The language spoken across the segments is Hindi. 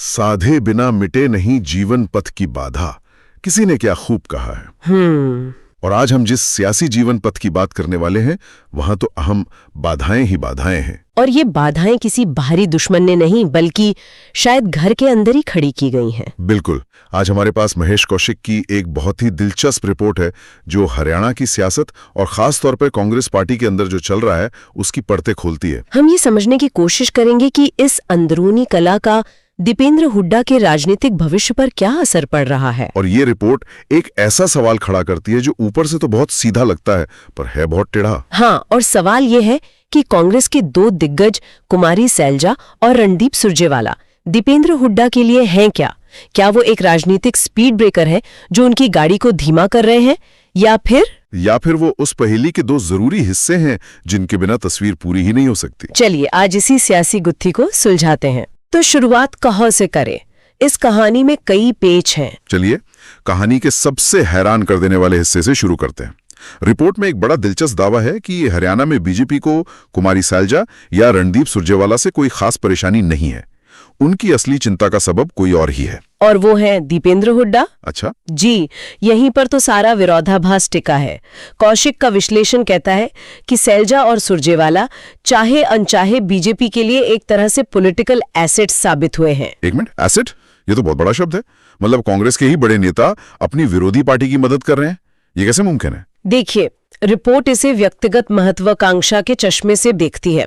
साधे बिना मिटे नहीं जीवन पथ की बाधा, किसी ने क्या खूब कहा है। और आज हम जिस सियासी जीवन पथ की बात करने वाले हैं, वहां तो अहम बाधाएं ही बाधाएं हैं। और ये बाधाएं किसी बाहरी दुश्मन ने नहीं, बल्कि शायद घर के अंदर ही खड़ी की गई हैं। बिल्कुल। आज हमारे पास महेश कौशिक की एक बहुत ही दिलचस्प रिपोर्ट है, जो हरियाणा की सियासत और खास तौर पर कांग्रेस पार्टी के अंदर जो चल रहा है उसकी परतें खोलती है। हम ये समझने की कोशिश करेंगे कि इस अंदरूनी कला का दीपेंद्र हुड्डा के राजनीतिक भविष्य पर क्या असर पड़ रहा है। और ये रिपोर्ट एक ऐसा सवाल खड़ा करती है जो ऊपर से तो बहुत सीधा लगता है, पर है बहुत टेढ़ा। हाँ, और सवाल ये है कि कांग्रेस के दो दिग्गज कुमारी सैलजा और रणदीप सुरजेवाला दीपेंद्र हुड्डा के लिए हैं क्या? क्या वो एक राजनीतिक स्पीड ब्रेकर है जो उनकी गाड़ी को धीमा कर रहे हैं, या फिर वो उस पहेली के दो जरूरी हिस्से हैं जिनके बिना तस्वीर पूरी ही नहीं हो सकती। चलिए आज इसी सियासी गुत्थी को सुलझाते हैं। तो शुरुआत कहाँ से करें? इस कहानी में कई पेच हैं। चलिए कहानी के सबसे हैरान कर देने वाले हिस्से से शुरू करते हैं। रिपोर्ट में एक बड़ा दिलचस्प दावा है कि हरियाणा में बीजेपी को कुमारी सैलजा या रणदीप सुरजेवाला से कोई खास परेशानी नहीं है। उनकी असली चिंता का सबब कोई और ही है, और वो है दीपेंद्र हुड्डा। अच्छा जी, यहीं पर तो सारा विरोधाभास टिका है। कौशिक का विश्लेषण कहता है कि सैलजा और सुरजेवाला चाहे अनचाहे बीजेपी के लिए एक तरह से पॉलिटिकल एसेट साबित हुए हैं। एक मिनट, एसेट? ये तो बहुत बड़ा शब्द है। मतलब कांग्रेस के ही बड़े नेता अपनी विरोधी पार्टी की मदद कर रहे हैं, ये कैसे मुमकिन है? देखिए, रिपोर्ट इसे व्यक्तिगत महत्वाकांक्षा के चश्मे से देखती है।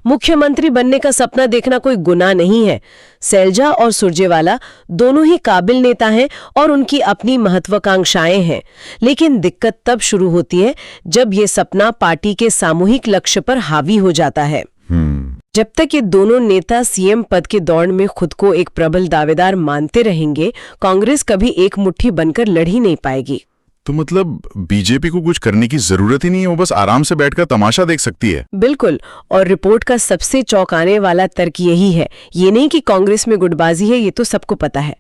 मुख्यमंत्री बनने का सपना देखना कोई गुनाह नहीं है। सैलजा और सुरजेवाला दोनों ही काबिल नेता हैं और उनकी अपनी महत्वाकांक्षाएं हैं, लेकिन दिक्कत तब शुरू होती है जब ये सपना पार्टी के सामूहिक लक्ष्य पर हावी हो जाता है। जब तक ये दोनों नेता सीएम पद के दौड़ में खुद को एक प्रबल दावेदार मानते रहेंगे, कांग्रेस कभी एक मुट्ठी बनकर लड़ ही नहीं पाएगी। तो मतलब बीजेपी को कुछ करने की जरूरत ही नहीं है, वो बस आराम से बैठकर तमाशा देख सकती है। बिल्कुल, और रिपोर्ट का सबसे चौंकाने वाला तर्क यही है। ये नहीं कि कांग्रेस में गुटबाजी है, ये तो सबको पता है।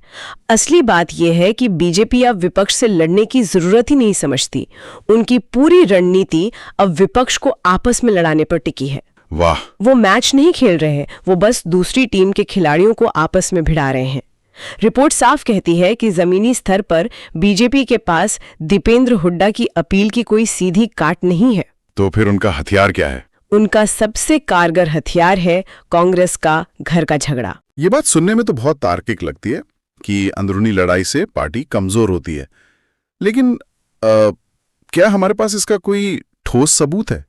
असली बात यह है कि बीजेपी अब विपक्ष से लड़ने की जरूरत ही नहीं समझती। उनकी पूरी रणनीति अब विपक्ष को आपस में लड़ाने पर टिकी है। वाह! वो मैच नहीं खेल रहे हैं, वो बस दूसरी टीम के खिलाड़ियों को आपस में भिड़ा रहे हैं। रिपोर्ट साफ कहती है कि जमीनी स्तर पर बीजेपी के पास दीपेंद्र हुड्डा की अपील की कोई सीधी काट नहीं है। तो फिर उनका हथियार क्या है? उनका सबसे कारगर हथियार है कांग्रेस का घर का झगड़ा। ये बात सुनने में तो बहुत तार्किक लगती है कि अंदरूनी लड़ाई से पार्टी कमजोर होती है, लेकिन क्या हमारे पास इसका कोई ठोस सबूत है?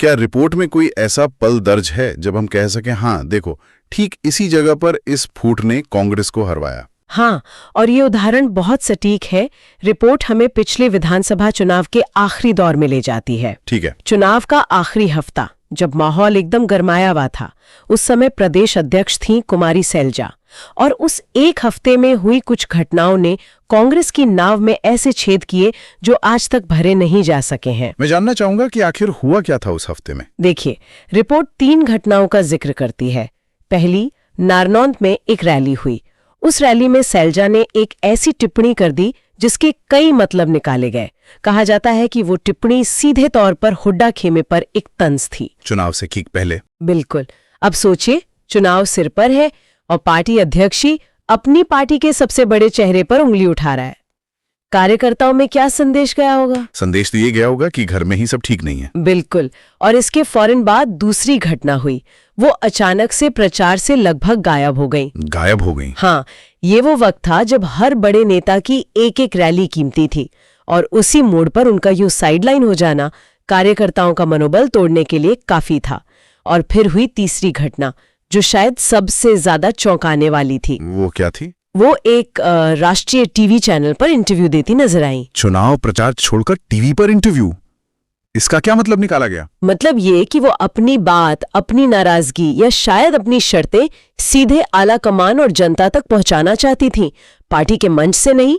क्या रिपोर्ट में कोई ऐसा पल दर्ज है जब हम कह सकें, हाँ देखो, ठीक इसी जगह पर इस फूट ने कांग्रेस को हरवाया? हाँ, और ये उदाहरण बहुत सटीक है। रिपोर्ट हमें पिछले विधानसभा चुनाव के आखिरी दौर में ले जाती है। ठीक है। चुनाव का आखिरी हफ्ता, जब माहौल एकदम गरमाया हुआ था। उस समय प्रदेश अध्यक्ष थीं कुमारी सैलजा, और उस एक हफ्ते में हुई कुछ घटनाओं ने कांग्रेस की नाव में ऐसे छेद किए जो आज तक भरे नहीं जा सके हैं। मैं जानना चाहूंगा कि आखिर हुआ क्या था उस हफ्ते में? देखिए, रिपोर्ट 3 घटनाओं का जिक्र करती है। पहली, नारनौंद में एक रैली हुई। उस रैली में सैलजा ने एक ऐसी टिप्पणी कर दी जिसके कई मतलब निकाले गए। कहा जाता है कि वो टिप्पणी सीधे तौर पर हुड्डा खेमे पर एक तंज थी। चुनाव से ठीक पहले? बिल्कुल। अब सोचिए, चुनाव सिर पर है और पार्टी अध्यक्ष ही अपनी पार्टी के सबसे बड़े चेहरे पर उंगली उठा रहा है। कार्यकर्ताओं में क्या संदेश गया होगा? संदेश तो ये गया होगा कि घर में ही सब ठीक नहीं है। बिल्कुल। और इसके फौरन बाद दूसरी घटना हुई। वो अचानक से प्रचार से लगभग गायब हो गई। गायब हो गई? हाँ, ये वो वक्त था जब हर बड़े नेता की एक एक रैली कीमती थी, और उसी मोड़ पर उनका यूं साइडलाइन हो जाना कार्यकर्ताओं का मनोबल तोड़ने के लिए काफी था। और फिर हुई तीसरी घटना, जो शायद सबसे ज्यादा चौंकाने वाली थी। वो क्या थी? वो एक राष्ट्रीय टीवी चैनल पर इंटरव्यू देती नजर आई। चुनाव प्रचार छोड़कर टीवी पर इंटरव्यू? इसका क्या मतलब निकाला गया? मतलब ये कि वो अपनी बात, अपनी नाराजगी या शायद अपनी शर्तें सीधे आला कमान और जनता तक पहुंचाना चाहती थीं, पार्टी के मंच से नहीं।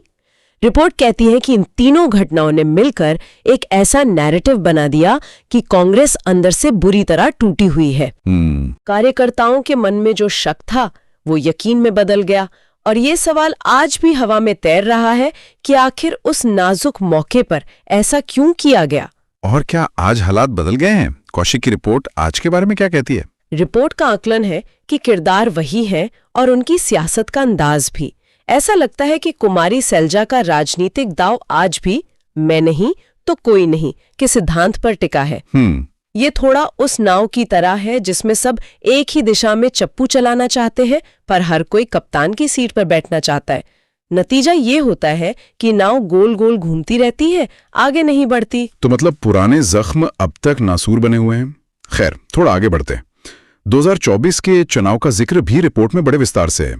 रिपोर्ट कहती है कि इन तीनों घटनाओं ने मिलकर एक ऐसा नैरेटिव बना दिया कि कांग्रेस अंदर से बुरी तरह टूटी हुई है। कार्यकर्ताओं के मन में जो शक था वो यकीन में बदल गया, और ये सवाल आज भी हवा में तैर रहा है कि आखिर उस नाजुक मौके पर ऐसा क्यों किया गया। और क्या आज हालात बदल गए हैं? कौशिक की रिपोर्ट आज के बारे में क्या कहती है? रिपोर्ट का आकलन है कि किरदार वही है और उनकी सियासत का अंदाज भी। ऐसा लगता है कि कुमारी सैलजा का राजनीतिक दांव आज भी मैं नहीं तो कोई नहीं के सिद्धांत पर टिका है। ये थोड़ा उस नाव की तरह है जिसमें सब एक ही दिशा में चप्पू चलाना चाहते हैं, पर हर कोई कप्तान की सीट पर बैठना चाहता है। नतीजा ये होता है कि नाव गोल गोल घूमती रहती है, आगे नहीं बढ़ती। तो मतलब पुराने जख्म अब तक नासूर बने हुए हैं। खैर, थोड़ा आगे बढ़ते हैं। 2024 के चुनाव का जिक्र भी रिपोर्ट में बड़े विस्तार से है।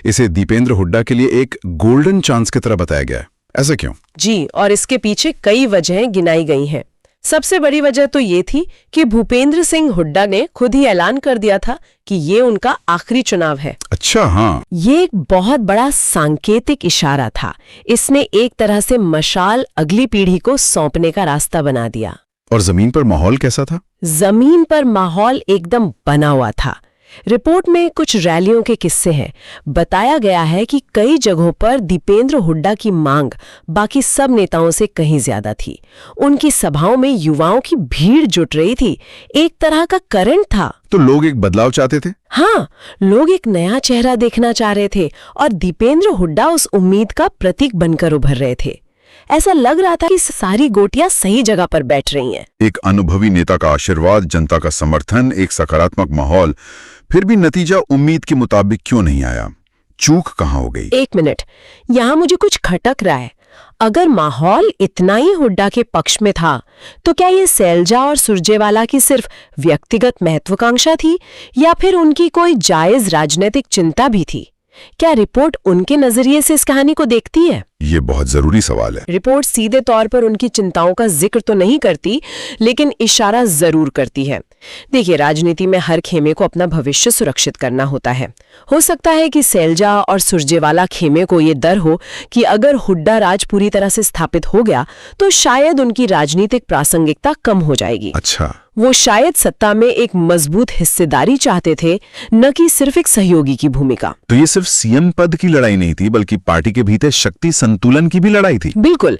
इसे दीपेंद्र हुड्डा के लिए एक गोल्डन चांस की तरह बताया गया है। ऐसा क्यों? जी, और इसके पीछे कई वजहें गिनाई गई हैं। सबसे बड़ी वजह तो ये थी कि भूपेंद्र सिंह हुड्डा ने खुद ही ऐलान कर दिया था कि ये उनका आखिरी चुनाव है। अच्छा, हाँ। ये एक बहुत बड़ा सांकेतिक इशारा था। इसने एक तरह से मशाल अगली पीढ़ी को सौंपने का रास्ता बना दिया। और जमीन पर माहौल कैसा था? जमीन पर माहौल एकदम बना हुआ था। रिपोर्ट में कुछ रैलियों के किस्से हैं। बताया गया है कि कई जगहों पर दीपेंद्र हुड्डा की मांग बाकी सब नेताओं से कहीं ज्यादा थी। उनकी सभाओं में युवाओं की भीड़ जुट रही थी। एक तरह का करंट था। तो लोग एक बदलाव चाहते थे? हाँ, लोग एक नया चेहरा देखना चाह रहे थे और दीपेंद्र हुड्डा उस उम्मीद का प्रतीक बनकर उभर रहे थे। ऐसा लग रहा था कि सारी गोटियां सही जगह पर बैठ रही हैं। एक अनुभवी नेता का आशीर्वाद, जनता का समर्थन, एक सकारात्मक माहौल, फिर भी नतीजा उम्मीद के मुताबिक क्यों नहीं आया? चूक कहाँ हो गई? एक मिनट, यहाँ मुझे कुछ खटक रहा है। अगर माहौल इतना ही हुड्डा के पक्ष में था, तो क्या ये सैलजा और सुरजेवाला की सिर्फ व्यक्तिगत महत्वाकांक्षा थी या फिर उनकी कोई जायज राजनीतिक चिंता भी थी? क्या रिपोर्ट उनके नजरिए से इस कहानी को देखती है? ये बहुत जरूरी सवाल है। रिपोर्ट सीधे तौर पर उनकी चिंताओं का जिक्र तो नहीं करती, लेकिन इशारा जरूर करती है। देखिए, राजनीति में हर खेमे को अपना भविष्य सुरक्षित करना होता है। हो सकता है कि सैलजा और सुरजेवाला खेमे को ये डर हो कि अगर हुड्डा राज पूरी तरह से स्थापित हो गया तो शायद उनकी राजनीतिक प्रासंगिकता कम हो जाएगी। अच्छा, वो शायद सत्ता में एक मजबूत हिस्सेदारी चाहते थे, न कि सिर्फ एक सहयोगी की भूमिका। तो ये सिर्फ सीएम पद की लड़ाई नहीं थी, बल्कि पार्टी के भीतर शक्ति संतुलन की भी लड़ाई थी। बिल्कुल,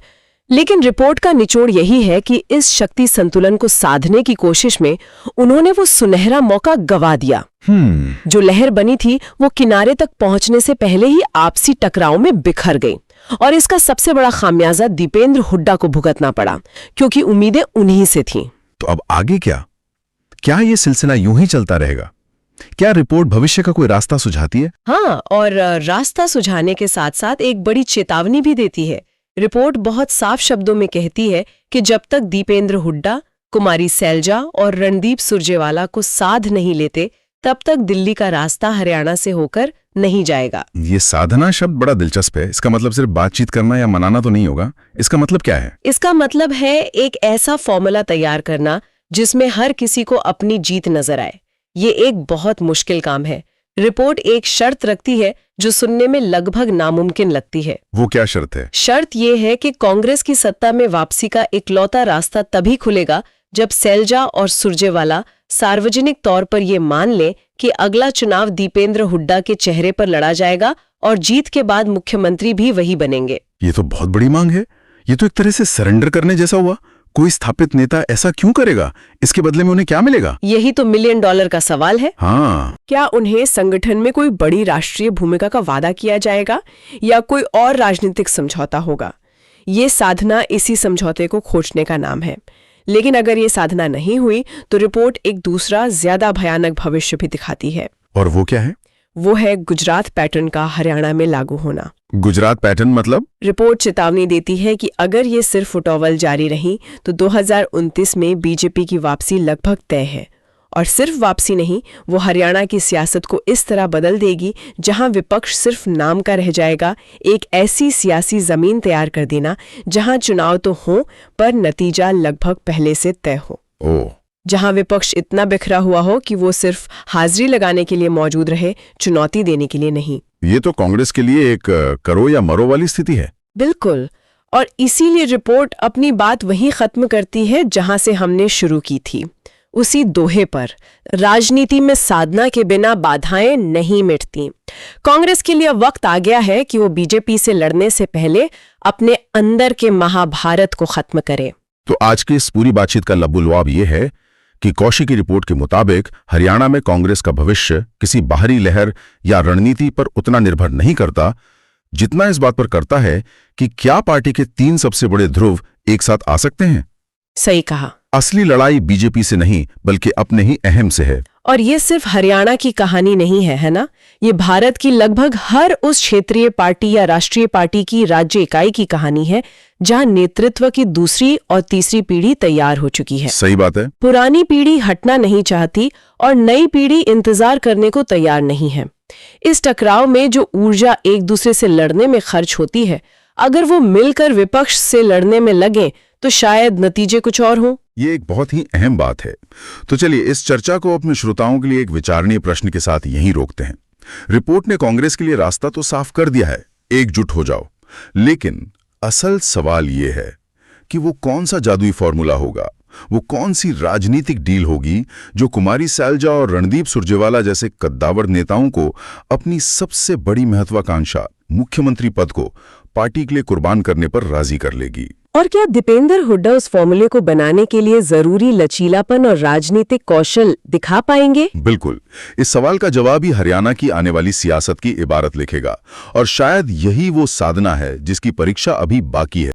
लेकिन रिपोर्ट का निचोड़ यही है कि इस शक्ति संतुलन को साधने की कोशिश में उन्होंने वो सुनहरा मौका गवा दिया। जो लहर बनी थी वो किनारे तक पहुंचने से पहले ही आपसी टकराव में बिखर गई, और इसका सबसे बड़ा खामियाजा दीपेंद्र हुड्डा को भुगतना पड़ा, क्योंकि उम्मीदें उन्हीं से थीं। तो अब आगे क्या? क्या ये सिलसिला यूं ही चलता रहेगा? क्या रिपोर्ट भविष्य का कोई रास्ता सुझाती है? हाँ, और रास्ता सुझाने के साथ साथ एक बड़ी चेतावनी भी देती है। रिपोर्ट बहुत साफ शब्दों में कहती है कि जब तक दीपेंद्र हुड्डा, कुमारी सैलजा और रणदीप सुरजेवाला को साध नहीं लेते, तब तक दिल्ली का रास्ता हरियाणा से होकर नहीं जाएगा। ये साधना शब्द बड़ा दिलचस्प है। इसका मतलब सिर्फ बातचीत करना या मनाना तो नहीं होगा। इसका मतलब क्या है? इसका मतलब है एक ऐसा फॉर्मूला तैयार करना जिसमें हर किसी को अपनी जीत नजर आए। ये एक बहुत मुश्किल काम है। रिपोर्ट एक शर्त रखती है जो सुनने में लगभग नामुमकिन लगती है। वो क्या शर्त है? शर्त ये है कि कांग्रेस की सत्ता में वापसी का इकलौता रास्ता तभी खुलेगा जब सैलजा और सुरजेवाला सार्वजनिक तौर पर ये मान ले कि अगला चुनाव दीपेंद्र हुड्डा के चेहरे पर लड़ा जाएगा और जीत के बाद मुख्यमंत्री भी वही बनेंगे। ये तो बहुत बड़ी मांग है। ये तो एक तरह से सरेंडर करने जैसा हुआ। कोई स्थापित नेता ऐसा क्यों करेगा? इसके बदले में उन्हें क्या मिलेगा? यही तो $1 मिलियन का सवाल है। हाँ, क्या उन्हें संगठन में कोई बड़ी राष्ट्रीय भूमिका का वादा किया जाएगा या कोई और राजनीतिक समझौता होगा? ये साधना इसी समझौते को खोजने का नाम है। लेकिन अगर ये साधना नहीं हुई तो रिपोर्ट एक दूसरा ज्यादा भयानक भविष्य भी दिखाती है। और वो क्या है? वो है गुजरात पैटर्न का हरियाणा में लागू होना। गुजरात पैटर्न मतलब? रिपोर्ट चेतावनी देती है कि अगर ये सिर्फ फुटोवल जारी रही तो 2029 में बीजेपी की वापसी लगभग तय है। और सिर्फ वापसी नहीं, वो हरियाणा की सियासत को इस तरह बदल देगी जहां विपक्ष सिर्फ नाम का रह जाएगा। एक ऐसी सियासी जमीन तैयार कर देना जहां चुनाव तो हो पर नतीजा लगभग पहले से तय हो। जहां विपक्ष इतना बिखरा हुआ हो कि वो सिर्फ हाजिरी लगाने के लिए मौजूद रहे, चुनौती देने के लिए नहीं। ये तो कांग्रेस के लिए एक करो या मरो वाली स्थिति है। बिल्कुल, और इसीलिए रिपोर्ट अपनी बात वहीं खत्म करती है जहां से हमने शुरू की थी, उसी दोहे पर। राजनीति में साधना के बिना बाधाएं नहीं मिटती। कांग्रेस के लिए वक्त आ गया है कि वो बीजेपी से लड़ने से पहले अपने अंदर के महाभारत को खत्म करे। तो आज की इस पूरी बातचीत का लबुलवाब ये है कि कौशिक की रिपोर्ट के मुताबिक हरियाणा में कांग्रेस का भविष्य किसी बाहरी लहर या रणनीति पर उतना निर्भर नहीं करता जितना इस बात पर करता है कि क्या पार्टी के 3 सबसे बड़े ध्रुव एक साथ आ सकते हैं। सही कहा। असली लड़ाई बीजेपी से नहीं बल्कि अपने ही अहम से है। और ये सिर्फ हरियाणा की कहानी नहीं है ना? ये भारत की लगभग हर उस क्षेत्रीय पार्टी या राष्ट्रीय पार्टी की राज्य इकाई की कहानी है जहां नेतृत्व की दूसरी और तीसरी पीढ़ी तैयार हो चुकी है। सही बात है। पुरानी पीढ़ी हटना नहीं चाहती और नई पीढ़ी इंतजार करने को तैयार नहीं है। इस टकराव में जो ऊर्जा एक दूसरे से लड़ने में खर्च होती है, अगर वो मिलकर विपक्ष से लड़ने में लगे तो शायद नतीजे कुछ और हों। ये एक बहुत ही अहम बात है। तो चलिए इस चर्चा को अपने श्रोताओं के लिए एक विचारणीय प्रश्न के साथ यहीं रोकते हैं। रिपोर्ट ने कांग्रेस के लिए रास्ता तो साफ कर दिया है, एकजुट हो जाओ, लेकिन असल सवाल ये है कि वो कौन सा जादुई फॉर्मूला होगा, वो कौन सी राजनीतिक डील होगी जो कुमारी सैलजा और रणदीप सुरजेवाला जैसे कद्दावर नेताओं को अपनी सबसे बड़ी महत्वाकांक्षा मुख्यमंत्री पद को पार्टी के लिए कुर्बान करने पर राजी कर लेगी। और क्या दीपेंद्र हुड्डा उस फॉर्मूले को बनाने के लिए जरूरी लचीलापन और राजनीतिक कौशल दिखा पाएंगे? बिल्कुल। इस सवाल का जवाब ही हरियाणा की आने वाली सियासत की इबारत लिखेगा और शायद यही वो साधना है जिसकी परीक्षा अभी बाकी है।